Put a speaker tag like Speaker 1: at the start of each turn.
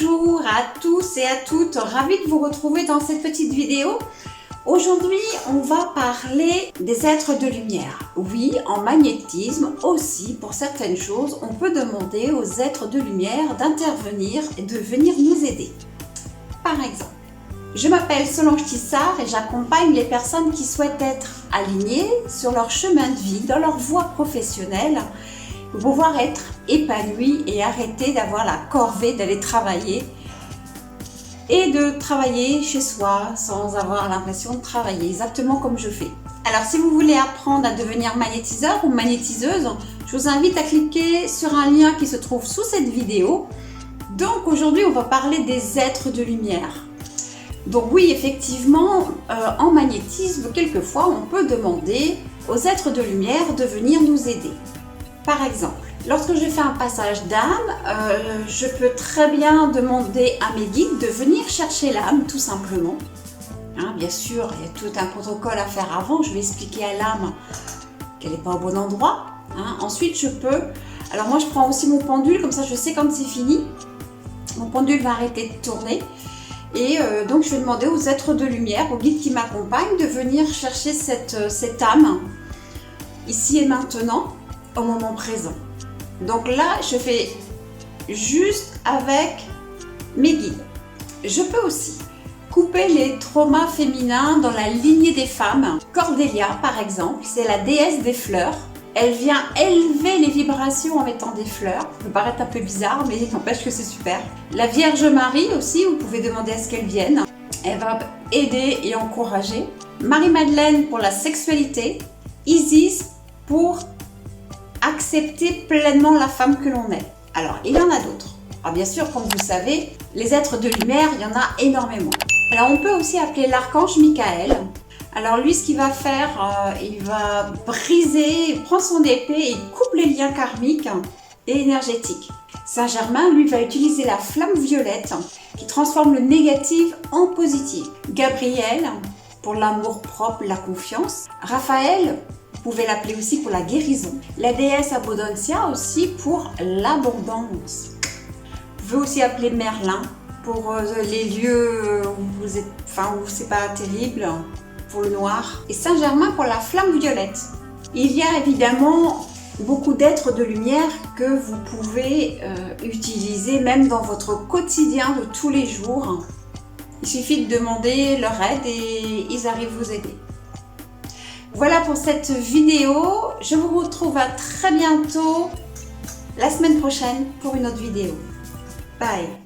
Speaker 1: Bonjour à tous et à toutes, ravie de vous retrouver dans cette petite vidéo. Aujourd'hui, on va parler des êtres de lumière. Oui, en magnétisme aussi, pour certaines choses, on peut demander aux êtres de lumière d'intervenir et de venir nous aider. Par exemple, je m'appelle Solange Tissard et j'accompagne les personnes qui souhaitent être alignées sur leur chemin de vie, dans leur voie professionnelle, pour pouvoir être épanouies et arrêter d'avoir la corvée d'aller travailler et de travailler chez soi sans avoir l'impression de travailler, exactement comme je fais. Alors si vous voulez apprendre à devenir magnétiseur ou magnétiseuse, je vous invite à cliquer sur un lien qui se trouve sous cette vidéo. Donc aujourd'hui on va parler des êtres de lumière. Donc oui, effectivement, en magnétisme, quelquefois on peut demander aux êtres de lumière de venir nous aider. Par exemple, lorsque je fais un passage d'âme, je peux très bien demander à mes guides de venir chercher l'âme, tout simplement. Hein, bien sûr, il y a tout un protocole à faire avant. Je vais expliquer à l'âme qu'elle n'est pas au bon endroit. Hein. Ensuite, je peux... Alors moi, je prends aussi mon pendule, comme ça je sais quand c'est fini. Mon pendule va arrêter de tourner. Et donc, je vais demander aux êtres de lumière, aux guides qui m'accompagnent, de venir chercher cette âme, ici et maintenant, au moment présent. Donc là, je fais juste avec mes guides. Je peux aussi couper les traumas féminins dans la lignée des femmes. Cordélia, par exemple, c'est la déesse des fleurs. Elle vient élever les vibrations en mettant des fleurs. Ça peut paraître un peu bizarre, mais il n'empêche que c'est super. La Vierge Marie aussi, vous pouvez demander à ce qu'elle vienne. Elle va aider et encourager. Marie-Madeleine pour la sexualité. Isis pour accepter pleinement la femme que l'on est. Alors, il y en a d'autres. Alors, bien sûr, comme vous savez, les êtres de lumière, il y en a énormément. Alors, on peut aussi appeler l'archange Michael. Alors, lui, ce qu'il va faire, il va briser, il prend son épée et il coupe les liens karmiques et énergétiques. Saint-Germain, lui, va utiliser la flamme violette qui transforme le négatif en positif. Gabriel, pour l'amour propre, la confiance. Raphaël, vous pouvez l'appeler aussi pour la guérison. La déesse Abondancia aussi pour l'abondance. Vous pouvez aussi appeler Merlin pour les lieux où vous êtes, où c'est pas terrible, pour le noir. Et Saint-Germain pour la flamme violette. Il y a évidemment beaucoup d'êtres de lumière que vous pouvez utiliser même dans votre quotidien de tous les jours. Il suffit de demander leur aide et ils arrivent vous aider. Voilà pour cette vidéo, je vous retrouve à très bientôt la semaine prochaine pour une autre vidéo. Bye!